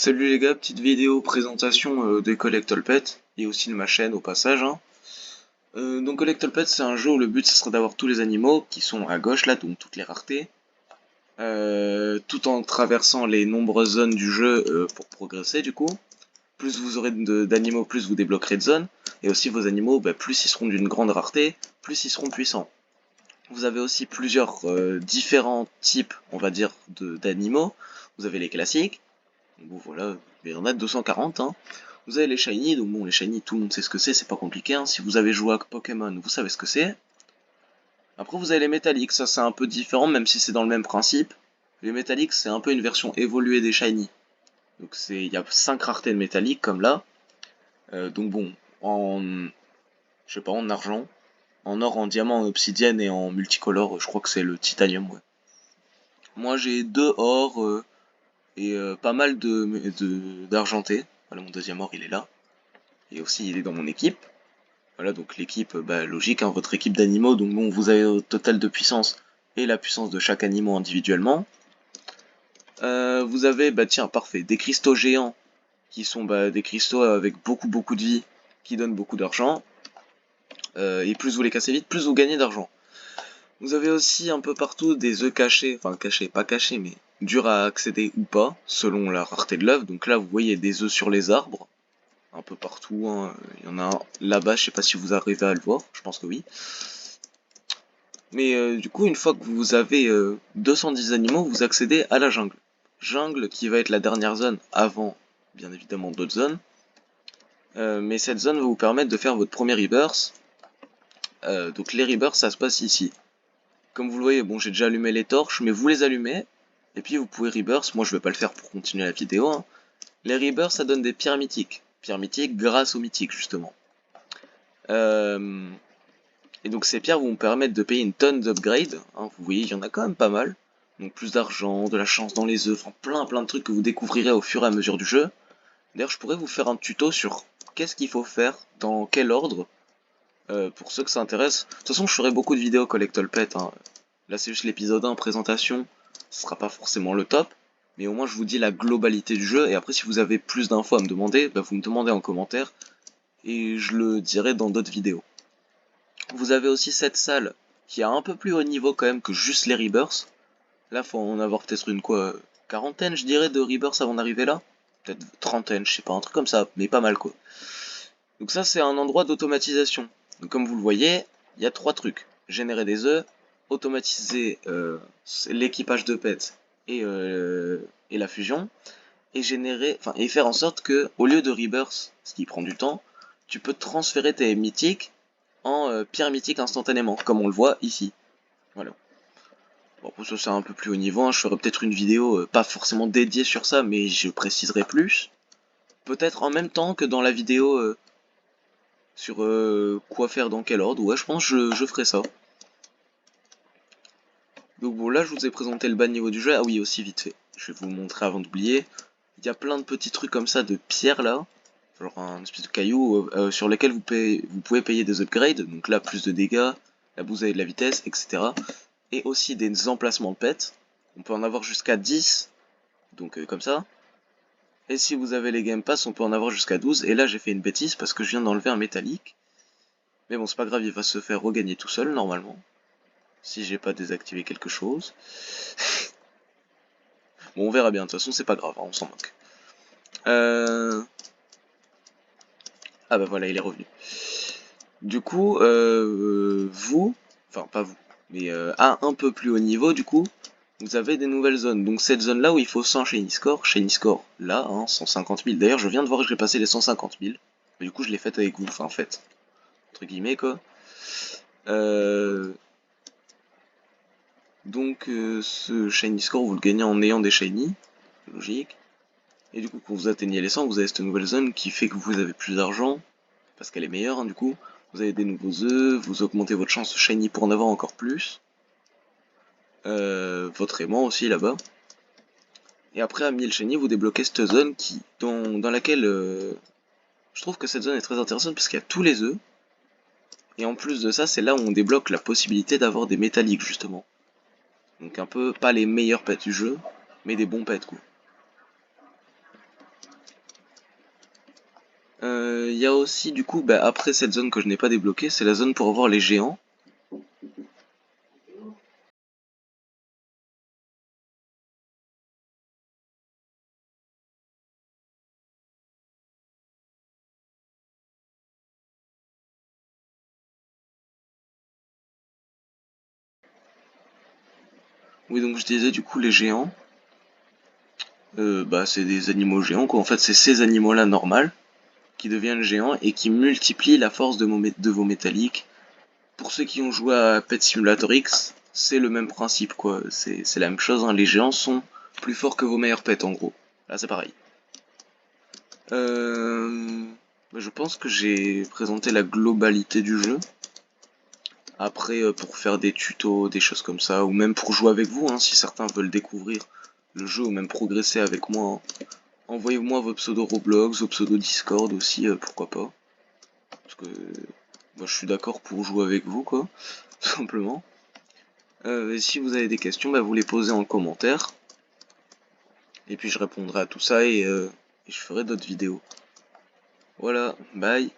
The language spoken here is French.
Salut les gars, petite vidéo présentation des Collectol Pets et aussi de ma chaîne au passage, hein. Donc Collectol Pets c'est un jeu où le but ce serait d'avoir tous les animaux qui sont à gauche là, donc toutes les raretés, tout en traversant les nombreuses zones du jeu pour progresser du coup. Plus vous aurez d'animaux, plus vous débloquerez de zones, et aussi vos animaux, plus ils seront d'une grande rareté, plus ils seront puissants. Vous avez aussi plusieurs différents types, on va dire, d'animaux. Vous avez les classiques. Bon voilà, il y en a 240, hein. Vous avez les shiny, donc bon les shiny tout le monde sait ce que c'est pas compliqué, hein. Si vous avez joué à Pokémon, vous savez ce que c'est. Après vous avez les métalliques, ça c'est un peu différent même si c'est dans le même principe. Les métalliques c'est un peu une version évoluée des shiny. Donc il y a 5 raretés de métalliques comme là. Donc bon, je sais pas, en argent, en or, en diamant, en obsidienne et en multicolore, je crois que c'est le titanium, ouais. Moi j'ai 2 or et pas mal d'argenté. Voilà, mon deuxième or il est là. Et aussi il est dans mon équipe. Voilà, donc l'équipe, logique, hein, votre équipe d'animaux, donc bon, vous avez au total de puissance et la puissance de chaque animal individuellement. Vous avez, tiens, parfait, des cristaux géants, qui sont des cristaux avec beaucoup de vie, qui donnent beaucoup d'argent. Et plus vous les cassez vite, plus vous gagnez d'argent. Vous avez aussi un peu partout des œufs cachés, enfin cachés, pas cachés, mais durs à accéder ou pas, selon la rareté de l'œuf. Donc là, vous voyez des œufs sur les arbres, un peu partout, hein. Il y en a un là-bas, je sais pas si vous arrivez à le voir, je pense que oui. Mais du coup, une fois que vous avez 210 animaux, vous accédez à la jungle. Jungle qui va être la dernière zone avant, bien évidemment, d'autres zones. Mais cette zone va vous permettre de faire votre premier rebirth. Donc les rebirths, ça se passe ici. Comme vous le voyez, bon, j'ai déjà allumé les torches, mais vous les allumez. Et puis vous pouvez rebirth. Moi, je vais pas le faire pour continuer la vidéo, hein. Les rebirths, ça donne des pierres mythiques. Pierres mythiques grâce aux mythiques, justement. Et donc ces pierres vont vous permettre de payer une tonne d'upgrades, hein. Vous voyez, il y en a quand même pas mal. Donc plus d'argent, de la chance dans les œufs, enfin plein de trucs que vous découvrirez au fur et à mesure du jeu. D'ailleurs, je pourrais vous faire un tuto sur qu'est-ce qu'il faut faire, dans quel ordre, pour ceux que ça intéresse. De toute façon, je ferai beaucoup de vidéos Collectol Pet, hein. Là, c'est juste l'épisode 1, présentation. Ce sera pas forcément le top, mais au moins je vous dis la globalité du jeu. Et après, si vous avez plus d'infos à me demander, vous me demandez en commentaire, et je le dirai dans d'autres vidéos. Vous avez aussi cette salle qui a un peu plus haut niveau quand même que juste les rebirths. Là, faut en avoir peut-être une quoi, quarantaine, je dirais, de rebirths avant d'arriver là. Peut-être trentaine, je sais pas, un truc comme ça, mais pas mal quoi. Donc ça, c'est un endroit d'automatisation. Donc comme vous le voyez, il y a 3 trucs. Générer des œufs, automatiser l'équipage de pets et la fusion, et et faire en sorte que, au lieu de rebirth, ce qui prend du temps, tu peux transférer tes mythiques en pierre mythique instantanément, comme on le voit ici. Voilà. Bon, pour ça c'est un peu plus haut niveau, hein. Je ferai peut-être une vidéo pas forcément dédiée sur ça, mais je préciserai plus. Peut-être en même temps que dans la vidéo sur quoi faire dans quel ordre. Ouais, je pense que je ferai ça. Donc bon, là je vous ai présenté le bas de niveau du jeu. Ah oui, aussi vite fait. Je vais vous montrer avant d'oublier. Il y a plein de petits trucs comme ça de pierres là. Genre un espèce de caillou sur lesquels vous pouvez payer des upgrades. Donc là, plus de dégâts, la bousaille de la vitesse, etc. Et aussi des emplacements de pets. On peut en avoir jusqu'à 10, donc comme ça. Et si vous avez les Game Pass, on peut en avoir jusqu'à 12. Et là, j'ai fait une bêtise parce que je viens d'enlever un métallique. Mais bon, c'est pas grave, il va se faire regagner tout seul, normalement. Si j'ai pas désactivé quelque chose. Bon, on verra bien, de toute façon, c'est pas grave, hein, on s'en moque. Ah bah voilà, il est revenu. Du coup, enfin pas vous, mais à un peu plus haut niveau, du coup, vous avez des nouvelles zones. Donc cette zone-là où il faut 100 Shiny Score, là, hein, 150 000. D'ailleurs, je viens de voir que j'ai passé les 150 000. Mais du coup, je l'ai fait avec vous, enfin en fait, entre guillemets quoi. Donc ce Shiny Score, vous le gagnez en ayant des Shiny, logique. Et du coup, quand vous atteignez les 100, vous avez cette nouvelle zone qui fait que vous avez plus d'argent, parce qu'elle est meilleure, hein, du coup. Vous avez des nouveaux œufs, vous augmentez votre chance Shiny pour en avoir encore plus. Votre aimant aussi là-bas. Et après à 1000 Shiny, vous débloquez cette zone dans laquelle je trouve que cette zone est très intéressante parce qu'il y a tous les œufs. Et en plus de ça, c'est là où on débloque la possibilité d'avoir des métalliques justement. Donc un peu pas les meilleurs pets du jeu, mais des bons pets quoi. Il y a aussi du coup, bah, après cette zone que je n'ai pas débloquée, c'est la zone pour voir les géants. Oui, donc je disais du coup les géants, bah c'est des animaux géants quoi. En fait, c'est ces animaux-là normales qui deviennent géants et qui multiplient la force de vos métalliques. Pour ceux qui ont joué à Pet Simulator X, c'est le même principe quoi. C'est la même chose, hein. Les géants sont plus forts que vos meilleurs pets en gros. Là, c'est pareil. Je pense que j'ai présenté la globalité du jeu. Après, pour faire des tutos, des choses comme ça, ou même pour jouer avec vous, hein, si certains veulent découvrir le jeu ou même progresser avec moi, hein, envoyez-moi vos pseudos Roblox, vos pseudos Discord aussi, pourquoi pas. Parce que moi, je suis d'accord pour jouer avec vous, quoi, tout simplement. Et si vous avez des questions, bah, vous les posez en commentaire. Et puis je répondrai à tout ça et je ferai d'autres vidéos. Voilà, bye.